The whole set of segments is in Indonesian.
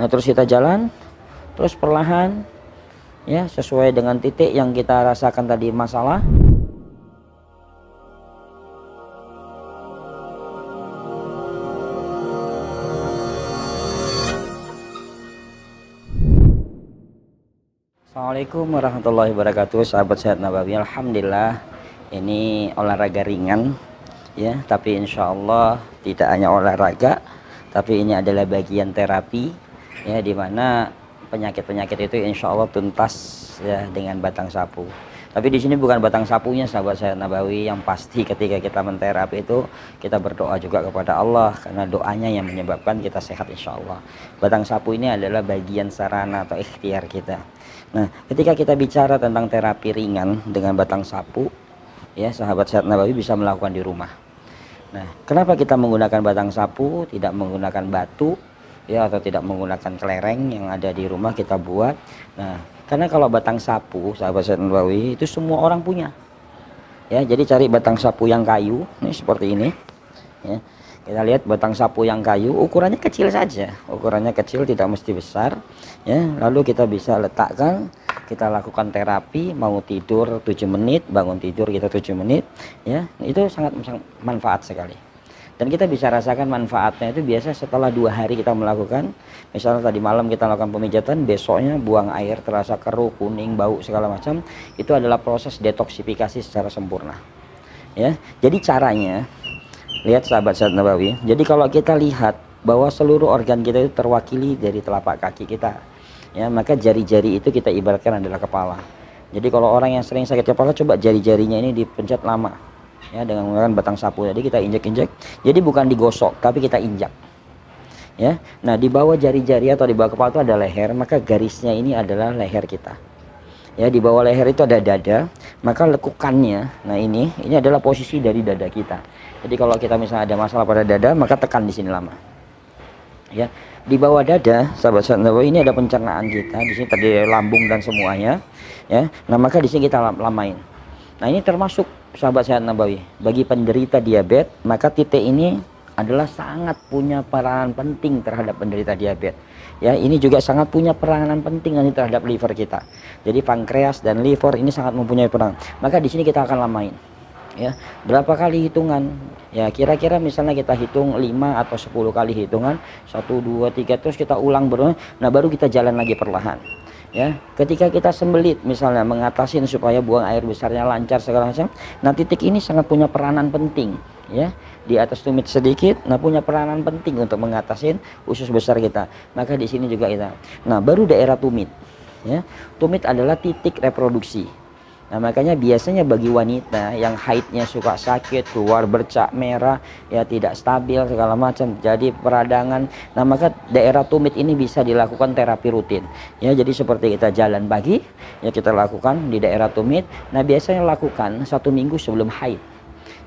Nah, terus kita jalan, terus perlahan, ya, sesuai dengan titik yang kita rasakan tadi masalah. Assalamualaikum warahmatullahi wabarakatuh, sahabat sehat Nabawi. Alhamdulillah, ini olahraga ringan, ya, tapi insya Allah tidak hanya olahraga, tapi ini adalah bagian terapi, ya, dimana penyakit-penyakit itu insya Allah tuntas, ya, dengan batang sapu. Tapi di sini bukan batang sapunya, sahabat sehat Nabawi. Yang pasti ketika kita menterapi itu kita berdoa juga kepada Allah, karena doanya yang menyebabkan kita sehat insya Allah. Batang sapu ini adalah bagian sarana atau ikhtiar kita. Nah, ketika kita bicara tentang terapi ringan dengan batang sapu, ya, sahabat sehat Nabawi bisa melakukan di rumah. Nah, kenapa kita menggunakan batang sapu, tidak menggunakan batu, ya, atau tidak menggunakan kelereng yang ada di rumah kita buat? Nah, karena kalau batang sapu, sahabat sehat Nabawi, itu semua orang punya. Ya, jadi cari batang sapu yang kayu, ini seperti ini. Ya, kita lihat batang sapu yang kayu, ukurannya kecil saja, ukurannya kecil, tidak mesti besar, ya. Lalu kita bisa letakkan, kita lakukan terapi, mau tidur 7 menit, bangun tidur kita 7 menit, ya, itu sangat manfaat sekali. Dan kita bisa rasakan manfaatnya itu biasa setelah 2 hari kita melakukan. Misalnya tadi malam kita lakukan pemijatan, besoknya buang air terasa keruh, kuning, bau segala macam, itu adalah proses detoksifikasi secara sempurna, ya. Jadi caranya, lihat sahabat sehat Nabawi, jadi kalau kita lihat bahwa seluruh organ kita itu terwakili dari telapak kaki kita, ya, maka jari-jari itu kita ibaratkan adalah kepala. Jadi kalau orang yang sering sakit kepala, coba jari-jarinya ini dipencet lama, ya, dengan menggunakan batang sapu. Jadi kita injek-injek, jadi bukan digosok tapi kita injak, ya. Nah, di bawah jari-jari atau di bawah kepala itu ada leher, maka garisnya ini adalah leher kita, ya. Di bawah leher itu ada dada, maka lekukannya, nah ini adalah posisi dari dada kita. Jadi kalau kita misalnya ada masalah pada dada, maka tekan di sini lama, ya. Di bawah dada, sahabat sehat Nabawi, ini ada pencernaan kita. Di sini tadi lambung dan semuanya, ya. Nah, maka di sini kita lamain. Nah, ini termasuk, sahabat sehat Nabawi, bagi penderita diabetes, maka titik ini adalah sangat punya peranan penting terhadap penderita diabetes. Ya, ini juga sangat punya peranan penting nanti terhadap liver kita. Jadi pankreas dan liver ini sangat mempunyai peran. Maka di sini kita akan lamain. Ya, berapa kali hitungan? Ya, kira-kira misalnya kita hitung 5 atau 10 kali hitungan, 1 2 3, terus kita ulang berulang. Nah, baru kita jalan lagi perlahan. Ya, ketika kita sembelit misalnya mengatasin supaya buang air besarnya lancar segala macam, nah titik ini sangat punya peranan penting, ya. Di atas tumit sedikit, nah punya peranan penting untuk mengatasin usus besar kita. Maka di sini juga kita. Nah, baru daerah tumit, ya. Tumit adalah titik reproduksi. Nah, makanya biasanya bagi wanita yang haidnya suka sakit, keluar bercak merah, ya, tidak stabil segala macam, jadi peradangan, nah maka daerah tumit ini bisa dilakukan terapi rutin, ya. Jadi seperti kita jalan pagi, ya, kita lakukan di daerah tumit. Nah, biasanya lakukan 1 minggu sebelum haid,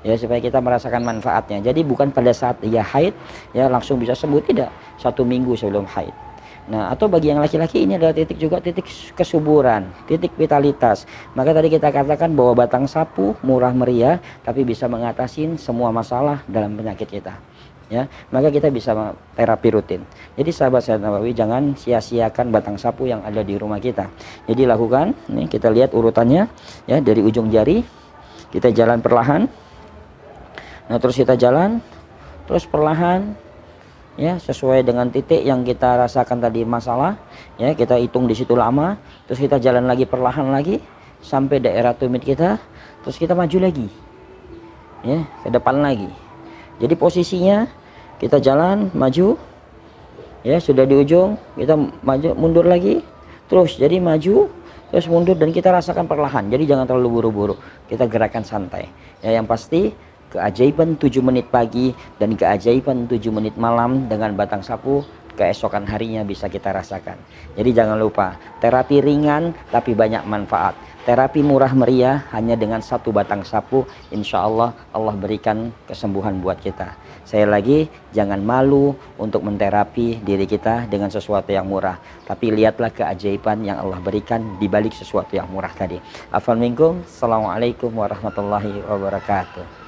ya, supaya kita merasakan manfaatnya. Jadi bukan pada saat dia haid, ya, langsung bisa sembuh, tidak, 1 minggu sebelum haid. Nah, atau bagi yang laki-laki ini adalah titik juga titik kesuburan, titik vitalitas. Maka tadi kita katakan bahwa batang sapu murah meriah, tapi bisa mengatasi semua masalah dalam penyakit kita, ya. Maka kita bisa terapi rutin. Jadi sahabat sehat Nabawi, jangan sia-siakan batang sapu yang ada di rumah kita. Jadi lakukan, nih kita lihat urutannya, ya, dari ujung jari kita jalan perlahan. Nah, terus kita jalan, terus perlahan, ya, sesuai dengan titik yang kita rasakan tadi masalah, ya, kita hitung di situ lama, terus kita jalan lagi perlahan lagi sampai daerah tumit kita, terus kita maju lagi, ya, ke depan lagi. Jadi posisinya kita jalan maju, ya, sudah di ujung kita maju mundur lagi, terus jadi maju terus mundur, dan kita rasakan perlahan. Jadi jangan terlalu buru-buru, kita gerakan santai, ya. Yang pasti keajaiban 7 menit pagi dan keajaiban 7 menit malam dengan batang sapu, keesokan harinya bisa kita rasakan. Jadi jangan lupa, terapi ringan tapi banyak manfaat. Terapi murah meriah hanya dengan 1 batang sapu, insya Allah Allah berikan kesembuhan buat kita. Saya lagi, jangan malu untuk menterapi diri kita dengan sesuatu yang murah. Tapi lihatlah keajaiban yang Allah berikan di balik sesuatu yang murah tadi. Afwan minkum, assalamualaikum warahmatullahi wabarakatuh.